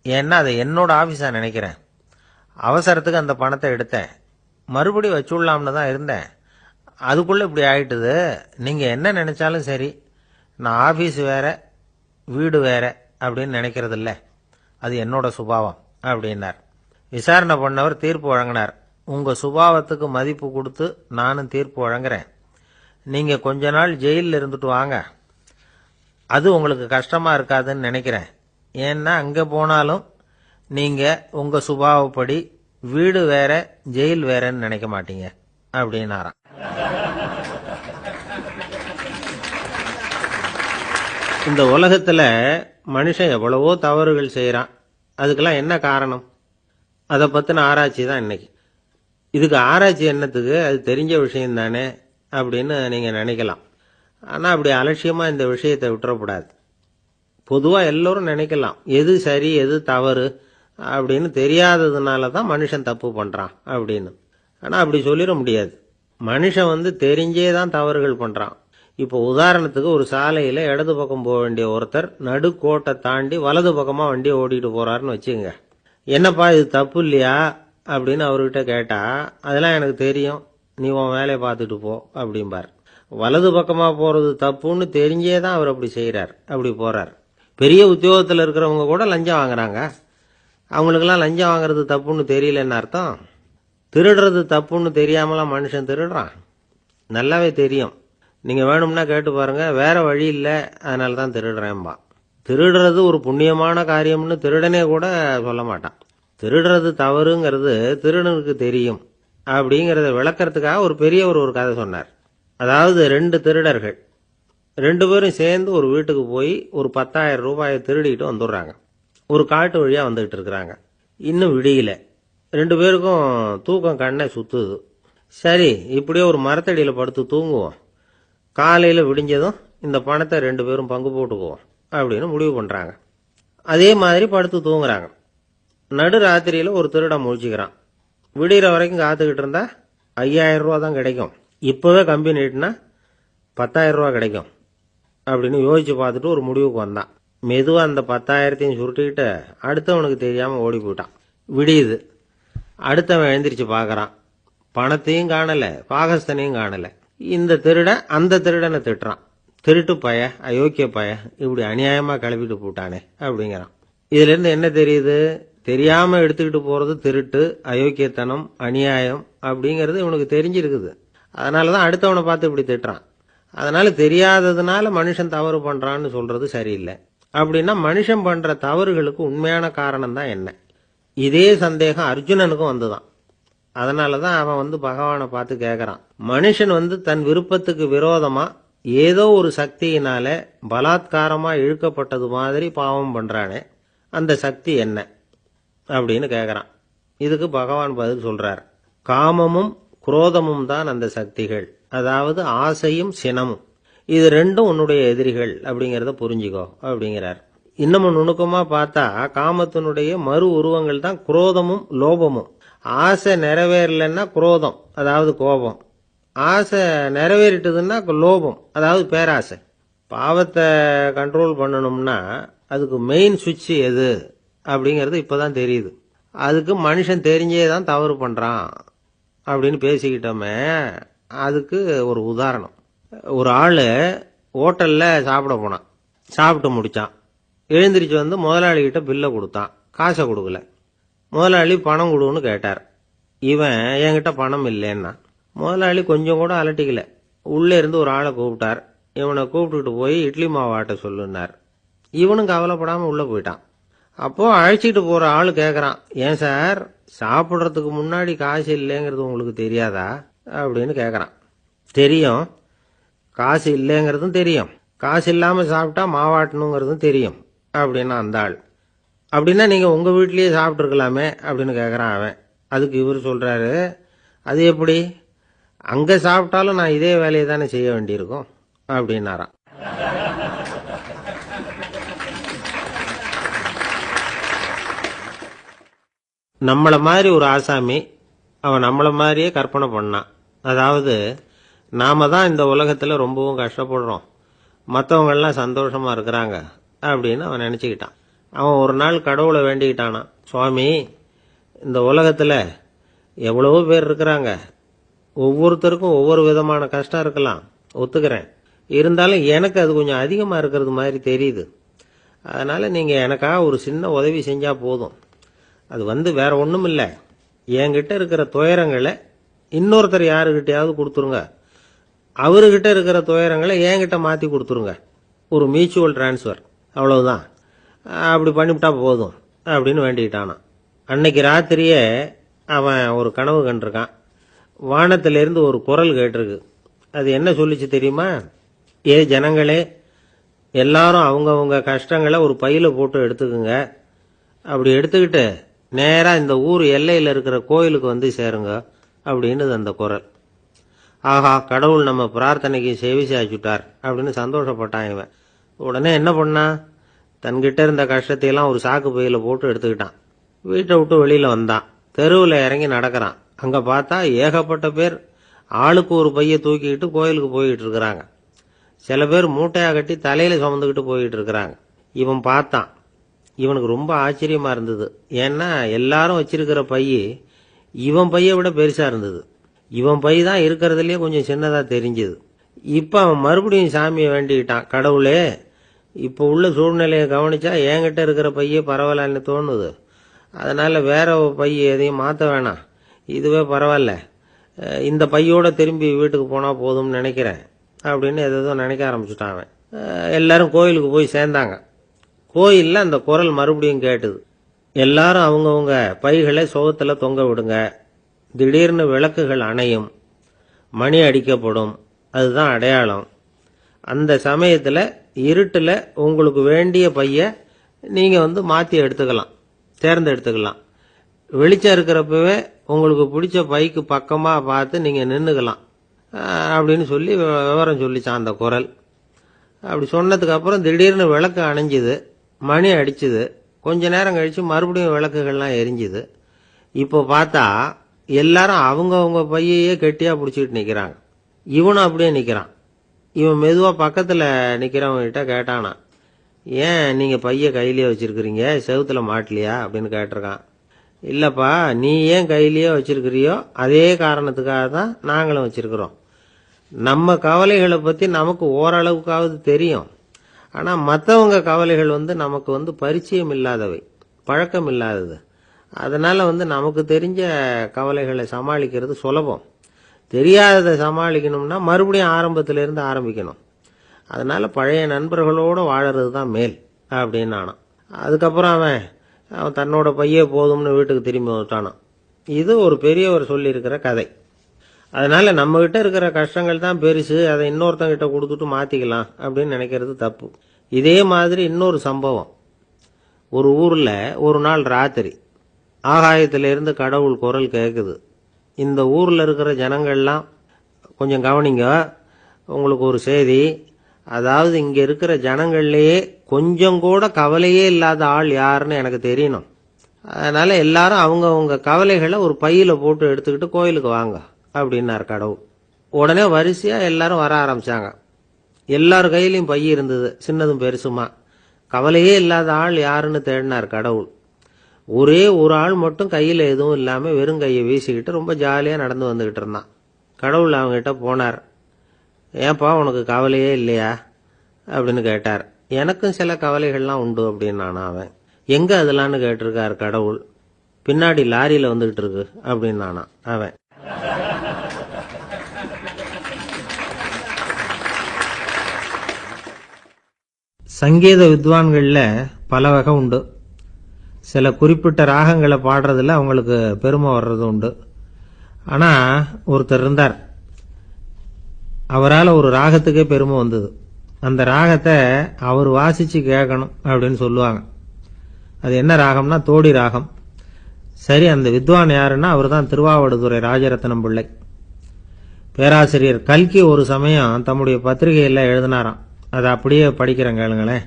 A: ஏன்னா அதை என்னோட ஆபீஸா நினைக்கிறேன். அவசரத்துக்கு அந்த பணத்தை எடுத்தேன், மறுபடியும் வச்சுடலாம்னு தான் இருந்தேன், அதுக்குள்ள இப்படி ஆயிட்டுது. நீங்க என்ன நினைச்சாலும் சரி, நான் ஆபீஸ் வேற வீடு வேற அப்படின்னு நினைக்கிறது இல்லை, அது என்னோட சுபாவம் அப்படின்னார். விசாரணை பண்ணவர் தீர்ப்பு வழங்கினார். உங்க சுபாவத்துக்கு மதிப்பு கொடுத்து நானும் தீர்ப்பு வழங்குறேன். நீங்க கொஞ்ச நாள் ஜெயிலில் இருந்துட்டு வாங்க, அது உங்களுக்கு கஷ்டமா இருக்காதுன்னு நினைக்கிறேன். ஏன்னா அங்க போனாலும் நீங்க உங்க சுபாவப்படி வீடு வேற ஜெயில் வேறன்னு நினைக்க மாட்டீங்க அப்படின்னாராம். இந்த உலகத்துல மனுஷன் எவ்வளவோ தவறுகள் செய்யறான். அதுக்கெல்லாம் என்ன காரணம்? அதை பத்தின ஆராய்ச்சி தான் இன்னைக்கு. இதுக்கு ஆராய்ச்சி என்னத்துக்கு, அது தெரிஞ்ச விஷயம் தானே அப்படின்னு நீங்க நினைக்கலாம். ஆனா அப்படி அலட்சியமா இந்த விஷயத்தை விட்டுறக்கூடாது. பொதுவா எல்லோரும் நினைக்கலாம் எது சரி எது தவறு அப்படின்னு தெரியாததுனால தான் மனுஷன் தப்பு பண்றான் அப்படின்னு. ஆனா அப்படி சொல்லிட முடியாது. மனுஷன் தெரிஞ்சே தான் தவறுகள் பண்றான். இப்போ உதாரணத்துக்கு ஒரு சாலையில இடது பக்கம் போக வேண்டிய ஒருத்தர் நடுக்கோட்டை தாண்டி வலது பக்கமா வண்டியை ஓடிட்டு போறாருன்னு வச்சுங்க. என்னப்பா இது தப்பு இல்லையா அப்படின்னு அவர்கிட்ட கேட்டா, அதெல்லாம் எனக்கு தெரியும், நீ உன் வேலையை பார்த்துட்டு போ அப்படிம்பார். வலது பக்கமா போறது தப்புன்னு தெரிஞ்சே தான் அவர் அப்படி செய்யறார், அப்படி போறார். பெரிய உத்தியோகத்தில் இருக்கிறவங்க கூட லஞ்சம் வாங்குறாங்க. அவங்களுக்கெல்லாம் லஞ்சம் வாங்குறது தப்புன்னு தெரியலன்னு அர்த்தம். திருடுறது தப்புன்னு தெரியாமலாம் மனுஷன் திருடுறான். நல்லாவே தெரியும். நீங்க வேணும்னா கேட்டு பாருங்க, வேற வழி இல்லை அதனால தான் திருடுறேன்பா. திருடுறது ஒரு புண்ணியமான காரியம்னு திருடனே கூட சொல்ல மாட்டான். திருடுறது தவறுங்கிறது திருடனுக்கு தெரியும் அப்படிங்கிறத விளக்கறதுக்காக ஒரு பெரியவர் ஒரு கதை சொன்னார். அதாவது 2 திருடர்கள் 2 பேரும் சேர்ந்து ஒரு வீட்டுக்கு போய் ஒரு 10,000 ரூபாயை திருடிட்டு வந்துடுறாங்க. ஒரு காட்டு வழியா வந்துகிட்டு இருக்கிறாங்க. இன்னும் விடியல. 2 பேருக்கும் தூக்கம் கண்ணை சுத்துது. சரி, இப்படியே ஒரு மரத்தடியில படுத்து தூங்குவோம், காலையில விடிஞ்சதும் இந்த பணத்தை 2 பேரும் பங்கு போட்டுக்குவோம் அப்படின்னு முடிவு பண்றாங்க. அதே மாதிரி படுத்து தூங்குறாங்க. நடு ராத்திரியில ஒரு திருடன் முழிச்சுக்கிறான். விடிகிற வரைக்கும் காத்துக்கிட்டு இருந்தா 5,000 ரூபா தான் கிடைக்கும், இப்பவே கம்பி நீட்டினா 10,000 ரூபா கிடைக்கும் அப்படின்னு யோசிச்சு பார்த்துட்டு ஒரு முடிவுக்கு வந்தான். மெதுவா அந்த 10,000த்தையும் சுருட்டிக்கிட்டு அடுத்தவனுக்கு தெரியாம ஓடி போயிட்டான். விடியுது. அடுத்தவன் எழுந்திரிச்சு பார்க்கறான். பணத்தையும் காணல, பாகஸ்தனையும் காணல. இந்த திருடன் அந்த திருடனை திட்டுறான். திருட்டு பய, அயோக்கிய பய, இப்படி அநியாயமா கிளப்பிட்டு போட்டானே அப்படிங்கிறான். இதுல இருந்து என்ன தெரியுது? தெரியாம எடுத்துக்கிட்டு போறது திருட்டு, அயோக்கியத்தனம், அநியாயம் அப்படிங்கிறது இவனுக்கு தெரிஞ்சிருக்குது. அதனாலதான் அடுத்தவனை பார்த்து இப்படி திட்டுறான். அதனால தெரியாததுனால மனுஷன் தவறு பண்றான்னு சொல்றது சரியில்லை. அப்படின்னா மனுஷன் பண்ற தவறுகளுக்கு உண்மையான காரணம் தான் என்ன? இதே சந்தேகம் அர்ஜுனனுக்கும் வந்துதான். அதனாலதான் அவன் பகவானை பார்த்து கேட்கறான். மனுஷன் தன் விருப்பத்துக்கு விரோதமா ஏதோ ஒரு சக்தியினால பலாத்காரமா இழுக்கப்பட்டது மாதிரி பாவம் பண்றானே, அந்த சக்தி என்ன அப்படின்னு கேட்கறான். இதுக்கு பகவான் பதில் சொல்றார். காமமும் குரோதமும் தான் அந்த சக்திகள், அதாவது ஆசையும் சினமும். இது ரெண்டும் உன்னுடைய எதிரிகள் அப்படிங்கிறத புரிஞ்சுக்கோ அப்படிங்கிறார். இன்னமும் நுணுக்கமா பார்த்தா காமத்தினுடைய மறு உருவங்கள் தான் குரோதமும் லோபமும். ஆசை நிறைவேறலன்னா குரோதம், அதாவது கோபம். ஆசை நிறைவேறிட்டதுன்னா லோபம், அதாவது பேராசை. பாவத்தை கண்ட்ரோல் பண்ணணும்னா அதுக்கு மெயின் சுவிட்ச் எது அப்படிங்கிறது இப்பதான் தெரியுது. அதுக்கு மனுஷன் தெரிஞ்சே தான் தவறு பண்றான் அப்படின்னு பேசிக்கிட்டோமே. அதுக்கு ஒரு உதாரணம். ஒரு ஆளு ஹோட்டல்ல சாப்பிட போனான். சாப்பிட்டு முடிச்சான். எழுந்திரிச்சு முதலாளிகிட்ட பில்லை கொடுத்தான். காசை கொடுக்கல. முதலாளி பணம் கொடுன்னு கேட்டார். இவன் என்கிட்ட பணம் இல்லைன்னா. முதலாளி கொஞ்சம் கூட அலட்டிக்கல. உள்ளே இருந்து ஒரு ஆளை கூப்பிட்டார். இவனை கூப்பிட்டுட்டு போய் இட்லி மாவு ஆட்ட சொல்லுன்னார். இவனும் கவலைப்படாம உள்ள போயிட்டான். அப்போ அழைச்சிட்டு போற ஆளு கேட்கறான், ஏன் சார் சாப்பிட்றதுக்கு முன்னாடி காசு இல்லைங்கிறது உங்களுக்கு தெரியாதா அப்படின்னு கேட்கறான். தெரியும், காசு இல்லைங்கிறதும் தெரியும், காசு இல்லாம சாப்பிட்டா மாவாட்டணுங்கிறதும் தெரியும் அப்படின்னா அந்த ஆள். அப்படின்னா நீங்க உங்க வீட்லயே சாப்பிட்டு இருக்கலாமே அப்படின்னு கேட்கறான் அவன். அதுக்கு இவர் சொல்றாரு, அது எப்படி, அங்க சாப்பிட்டாலும் நான் இதே வேலையை தானே செய்ய வேண்டியிருக்கும் அப்படின்னாராம். நம்மள மாதிரி ஒரு ஆசாமி அவன் நம்மள மாதிரியே கற்பனை பண்ணான். அதாவது நாம தான் இந்த உலகத்துல ரொம்பவும் கஷ்டப்படுறோம், மற்றவங்க எல்லாம் சந்தோஷமா இருக்கிறாங்க அப்படின்னு அவன் நினைச்சுக்கிட்டான். அவன் ஒரு நாள் கடவுளை வேண்டிக்கிட்டானான். சுவாமி, இந்த உலகத்துல எவ்வளவோ பேர் இருக்கிறாங்க, ஒவ்வொருத்தருக்கும் ஒவ்வொரு விதமான கஷ்டம் இருக்கலாம், ஒத்துக்கிறேன். இருந்தாலும் எனக்கு அது கொஞ்சம் அதிகமா இருக்கிறது மாதிரி தெரியுது. அதனால நீங்க எனக்காக ஒரு சின்ன உதவி செஞ்சா போதும். அது வேற ஒண்ணும் இல்லை, என்கிட்ட இருக்கிற துயரங்களை இன்னொருத்தர் யாருக்கிட்டையாவது கொடுத்துருங்க, அவர்கிட்ட இருக்கிற துயரங்களை என்கிட்ட மாத்தி கொடுத்துருங்க. ஒரு மியூச்சுவல் டிரான்ஸ்ஃபர், அவ்வளவுதான். அப்படி பண்ணிவிட்டா போதும் அப்படின்னு வேண்டிக்கிட்டானான். அன்னைக்கு ராத்திரியே அவன் ஒரு கனவு கண்டிருக்கான். வானத்திலிருந்து ஒரு குரல் கேட்டிருக்கு. அது என்ன சொல்லிச்சு தெரியுமா? ஏ ஜனங்களே, எல்லாரும் அவங்கவுங்க கஷ்டங்களை ஒரு பையில போட்டு எடுத்துக்குங்க. அப்படி எடுத்துக்கிட்டு நேரா இந்த ஊர் எல்லையில் இருக்கிற கோயிலுக்கு வந்து சேருங்க அப்படின்னு அந்த குரல். ஆஹா, கடவுள் நம்ம பிரார்த்தனைக்கு செவி சாய்ச்சுட்டார் அப்படின்னு சந்தோஷப்பட்டான் இவன். உடனே என்ன பண்ணான்? தன்கிட்ட இருந்த கஷ்டத்தையெல்லாம் ஒரு சாக்கு பையில போட்டு எடுத்துக்கிட்டான். வீட்டை விட்டு வெளியில வந்தான். தெருவில் இறங்கி நடக்கிறான். அங்க பார்த்தா ஏகப்பட்ட பேர் ஆளுக்கு ஒரு பைய தூக்கிக்கிட்டு கோயிலுக்கு போயிட்டு இருக்கிறாங்க. சில பேர் மூட்டையா கட்டி தலையில சுமந்துக்கிட்டு போயிட்டு இருக்கிறாங்க. இவன் பார்த்தான். இவனுக்கு ரொம்ப ஆச்சரியமா இருந்தது. ஏன்னா எல்லாரும் வச்சிருக்கிற பைய இவன் பைய விட பெருசா இருந்தது. இவன் பை தான் இருக்கிறதுலயே கொஞ்சம் சின்னதா தெரிஞ்சது. இப்ப அவன் மறுபடியும் சாமியை வேண்டிக்கிட்டான். கடவுளே, இப்ப உள்ள சூழ்நிலையை கவனிச்சா என்கிட்ட இருக்கிற பைய பரவாயில்லன்னு தோணுது. அதனால வேற பை எதையும் மாற்ற வேணாம், இதுவே பரவாயில்ல, இந்த பையோட திரும்பி வீட்டுக்கு போனா போதும்னு நினைக்கிறேன் அப்படின்னு ஏதோ நினைக்க ஆரம்பிச்சுட்டான் அவன். எல்லாரும் கோயிலுக்கு போய் சேர்ந்தாங்க. கோயில்ல அந்த குரல் மறுபடியும் கேட்டுது. எல்லாரும் அவங்கவுங்க பைகளை சுகத்துல தொங்க விடுங்க. திடீர்னு விளக்குகள் அணையும், மணி அடிக்கப்படும், அதுதான் அடையாளம். அந்த சமயத்துல இருட்டுல உங்களுக்கு வேண்டிய பைய நீங்க மாத்தி எடுத்துக்கலாம், தேர்ந்தெடுத்துக்கலாம். வெளிச்சம் இருக்கிறப்பவே உங்களுக்கு பிடிச்ச பைக்கு பக்கமா பார்த்து நீங்க நின்னுக்கலாம் அப்படின்னு சொல்லி விவரம் சொல்லிச்சான் அந்த குரல். அப்படி சொன்னதுக்கு அப்புறம் திடீர்னு விளக்கு அணைஞ்சுது, மணி அடிச்சுது. கொஞ்ச நேரம் கழிச்சு மறுபடியும் விளக்குகள்லாம் எரிஞ்சுது. இப்போ பார்த்தா எல்லாரும் அவங்கவுங்க பையையே கெட்டியா பிடிச்சிட்டு நிக்கிறாங்க. இவனும் அப்படியே நிக்கிறான். இவன் மெதுவா பக்கத்துல நிக்கிறவங்க கிட்ட கேட்டானா, ஏன் நீங்க பைய கையிலேயே வச்சிருக்கிறீங்க, செவுத்துல மாட்டலையா அப்படின்னு கேட்டிருக்கான். இல்லப்பா, நீ ஏன் கையிலேயே வச்சிருக்கிறியோ அதே காரணத்துக்காக தான் நாங்களும் வச்சிருக்கிறோம். நம்ம கவலைகளை பத்தி நமக்கு ஓரளவுக்காவது தெரியும். ஆனா மற்றவங்க கவலைகள் நமக்கு பரிச்சயம் இல்லாதவை, பழக்கம் இல்லாதது. அதனால நமக்கு தெரிஞ்ச கவலைகளை சமாளிக்கிறது சுலபம். தெரியாததை சமாளிக்கணும்னா மறுபடியும் ஆரம்பத்திலிருந்து ஆரம்பிக்கணும். அதனால பழைய நண்பர்களோடு வாழறது தான் மேல் அப்படின்னு நானான். அதுக்கப்புறம் அவன் தன்னோட பையே போதும்னு வீட்டுக்கு திரும்பி வந்துட்டானான். இது ஒரு பெரியவர் சொல்லியிருக்கிற கதை. அதனால நம்ம கிட்ட இருக்கிற கஷ்டங்கள் தான் பெருசு, அதை இன்னொருத்தங்கிட்ட கொடுத்துட்டு மாத்திக்கலாம் அப்படின்னு நினைக்கிறது தப்பு. இதே மாதிரி இன்னொரு சம்பவம். ஒரு ஊர்ல ஒரு நாள் ராத்திரி ஆகாயத்திலிருந்து கடவுள் குரல் கேட்குது. இந்த ஊர்ல இருக்கிற ஜனங்கள்லாம் கொஞ்சம் கவனிங்க, உங்களுக்கு ஒரு செய்தி. அதாவது இங்க இருக்கிற ஜனங்கள்லயே கொஞ்சம் கூட கவலையே இல்லாத ஆள் யாருன்னு எனக்கு தெரியணும். அதனால எல்லாரும் அவங்கவுங்க கவலைகளை ஒரு பையில போட்டு எடுத்துக்கிட்டு கோயிலுக்கு வாங்க அப்படின்னார் கடவுள். உடனே வரிசையா எல்லாரும் வர ஆரம்பிச்சாங்க. எல்லார் கையிலையும் பை இருந்தது, சின்னதும் பெருசுமா. கவலையே இல்லாத ஆள் யாருன்னு தேடினார் கடவுள். ஒரே ஒரு ஆள் மட்டும் கையில எதுவும் இல்லாம வெறும் கையை வீசிக்கிட்டு ரொம்ப ஜாலியா நடந்து வந்துகிட்டு இருந்தான். கடவுள் அவங்ககிட்ட போனார். ஏன்பா, உனக்கு கவலையே இல்லையா அப்படின்னு கேட்டார். எனக்கும் சில கவலைகள்லாம் உண்டு அப்படின்னு அவன். எங்க அதெல்லாம்னு கேட்டிருக்காரு கடவுள். பின்னாடி லாரியில வந்துகிட்டு இருக்கு அப்படின்னு அவன். சங்கீத வித்வான்கள்ல பல வகை உண்டு. சில குறிப்பிட்ட ராகங்களை பாடுறதுல அவங்களுக்கு பெருமை வர்றது உண்டு. ஆனா ஒருத்தர் இருந்தார், அவரால் ஒரு ராகத்துக்கே பெருமை வந்தது. அந்த ராகத்தை அவர் வாசிச்சு கேட்கணும் அப்படின்னு சொல்லுவாங்க. அது என்ன ராகம்னா தோடி ராகம். சரி, அந்த வித்வான் யாருன்னா அவர் தான் திருவாவடுதுறை ராஜரத்னம் பிள்ளை. பேராசிரியர் கல்கி ஒரு சமயம் தம்முடைய பத்திரிகையில் எழுதினாராம். அதை அப்படியே படிக்கிறேன் கேளுங்களேன்.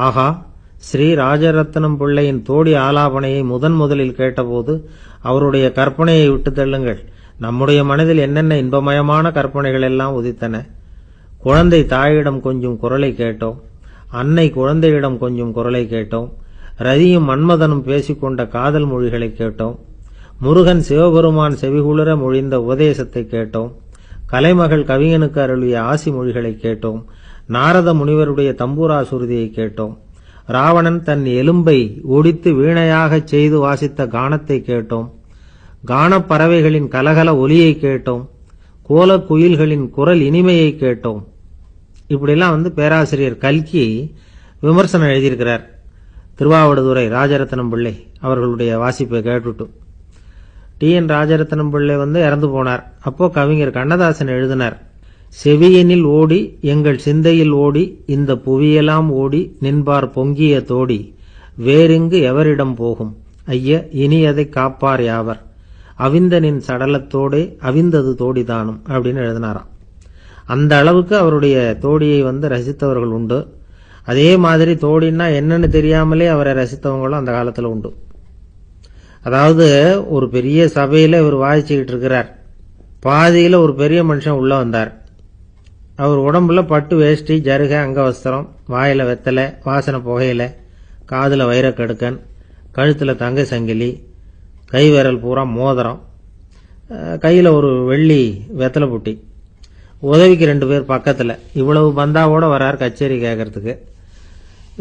A: ஆகா, ஸ்ரீ ராஜரத்னம் பிள்ளையின் தோடி ஆலாபனையை முதலில் கேட்டபோது அவருடைய கற்பனையை விட்டு தள்ளுங்கள். நம்முடைய மனதில் என்னென்ன இன்பமயமான கற்பனைகள் எல்லாம் உதித்தன. குழந்தை தாயிடம் கொஞ்சம் குரலை கேட்டோம், அன்னை குழந்தையிடம் கொஞ்சம் குரலை கேட்டோம், ரதியும் மன்மதனும் பேசிக்கொண்ட காதல் மொழிகளை கேட்டோம், முருகன் சிவபெருமான் செவிகுளிர மொழிந்த உபதேசத்தை கேட்டோம், கலைமகள் கவிஞனுக்கு அருளிய ஆசி மொழிகளை கேட்டோம், நாரத முனிவருடைய தம்பூரா சுருதியை கேட்டோம், ராவணன் தன் எலும்பை ஒடித்து வீணையாகச் செய்து வாசித்த கானத்தை கேட்டோம், கானப் பறவைகளின் கலகல ஒலியை கேட்டோம், கோலக் குயில்களின் குரல் இனிமையை கேட்டோம். இப்படிலாம் பேராசிரியர் கல்கி விமர்சனம் எழுதியிருக்கிறார். திருவாவடுதுறை ராஜரத்னம் பிள்ளை அவர்களுடைய வாசிப்பை கேட்டுட்டு டி.என். ராஜரத்னம் பிள்ளை இறந்து போனார். அப்போ கவிஞர் கண்ணதாசன் எழுதினார், செவியனில் ஓடி எங்கள் சிந்தையில் ஓடி இந்த புவியெல்லாம் ஓடி நின்பார் பொங்கிய தோடி வேறெங்கு எவரிடம் போகும் ஐய இனி அதை காப்பார் யாவர் அவிந்தனின் சடலத்தோடே அவிந்தது தோடிதானும் அப்படின்னு எழுதினாராம். அந்த அளவுக்கு அவருடைய தோடியை ரசித்தவர்கள் உண்டு. அதே மாதிரி தோடின்னா என்னன்னு தெரியாமலே அவரை ரசித்தவங்களும் அந்த காலத்தில் உண்டு. அதாவது ஒரு பெரிய சபையில் இவர் வாசிச்சுக்கிட்டு இருக்கிறார். பாதியில் ஒரு பெரிய மனுஷன் உள்ள வந்தார். அவர் உடம்புல பட்டு வேஷ்டி, ஜருக, அங்கவஸ்திரம், வாயில வெத்தலை, வாசனை புகையில, காதுல வைரக்கடுக்கன், கழுத்துல தங்க சங்கிலி, கை விரல் பூரா மோதிரம், கையில ஒரு வெள்ளி வெத்தலை புட்டி, உதவிக்கு 2 பேர் பக்கத்துல. இவ்வளவு பந்தாவோட வரார் கச்சேரி கேட்கறதுக்கு.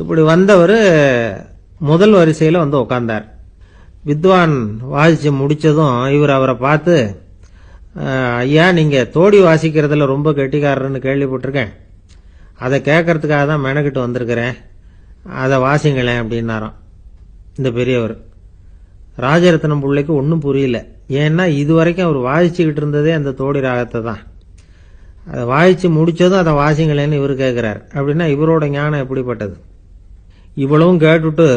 A: இப்படி வந்தவர் முதல் வரிசையில உட்கார்ந்தார். வித்வான் வாசிச்சு முடிச்சதும் இவர் அவரை பார்த்து, ஐயா நீங்க தோடி வாசிக்கிறதுல ரொம்ப கெட்டிக்காரர்னு கேள்விப்பட்டிருக்கேன், அதை கேட்கறதுக்காக தான் மெனக்கிட்டு வந்திருக்கிறேன், அதை வாசிங்களேன் அப்படின்னாராம் இந்த பெரியவர். ராஜரத்னம் பிள்ளைக்கு ஒன்றும் புரியல. ஏன்னா இதுவரைக்கும் அவர் வாசிச்சுக்கிட்டு இருந்ததே அந்த தோடி ராகத்தை தான். அதை வாசிச்சு முடிச்சதும் அதை வாசிங்களேன்னு இவர் கேட்கிறார். அப்படின்னா இவரோட ஞானம் எப்படிப்பட்டது? இவ்வளவும் கேட்டுட்டு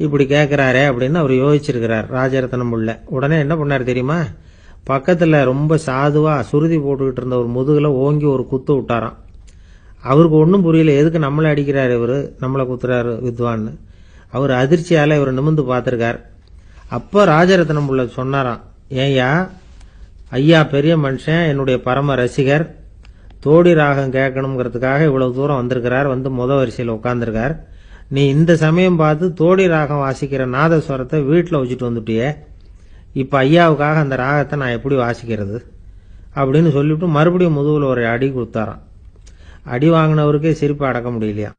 A: இப்படி கேட்கிறாரே அப்படின்னு அவர் யோசிச்சிருக்கிறார் ராஜரத்னம் பிள்ளை. உடனே என்ன பண்ணார் தெரியுமா? பக்கத்துல ரொம்ப சாதுவா சுருதி போட்டுக்கிட்டு இருந்த ஒரு முதுகுல ஓங்கி ஒரு குத்து விட்டாராம். அவருக்கு ஒன்றும் புரியல, எதுக்கு நம்மளை அடிக்கிறாரு இவரு, நம்மளை குத்துறாரு வித்வான்னு. அவர் அதிர்ச்சியால இவர் நிமிந்து பார்த்திருக்கார். அப்ப ராஜரத்னம் பிள்ளை சொன்னாராம், ஏய்யா ஐயா பெரிய மனுஷன், என்னுடைய பரம ரசிகர், தோடி ராகம் கேட்கணுங்கிறதுக்காக இவ்வளவு தூரம் வந்திருக்கிறார், முத வரிசையில் உட்கார்ந்துருக்கார். நீ இந்த சமயம் பார்த்து தோடி ராகம் வாசிக்கிற நாதஸ்வரத்தை வீட்டில் வச்சுட்டு வந்துட்டியே, இப்ப ஐயாவுக்காக அந்த ராகத்தை நான் எப்படி வாசிக்கிறது அப்படின்னு சொல்லிவிட்டு மறுபடியும் முதுகுல ஒரு அடி கொடுத்தாராம். அடி வாங்கினவருக்கே சிரிப்பு அடக்க முடியலையா.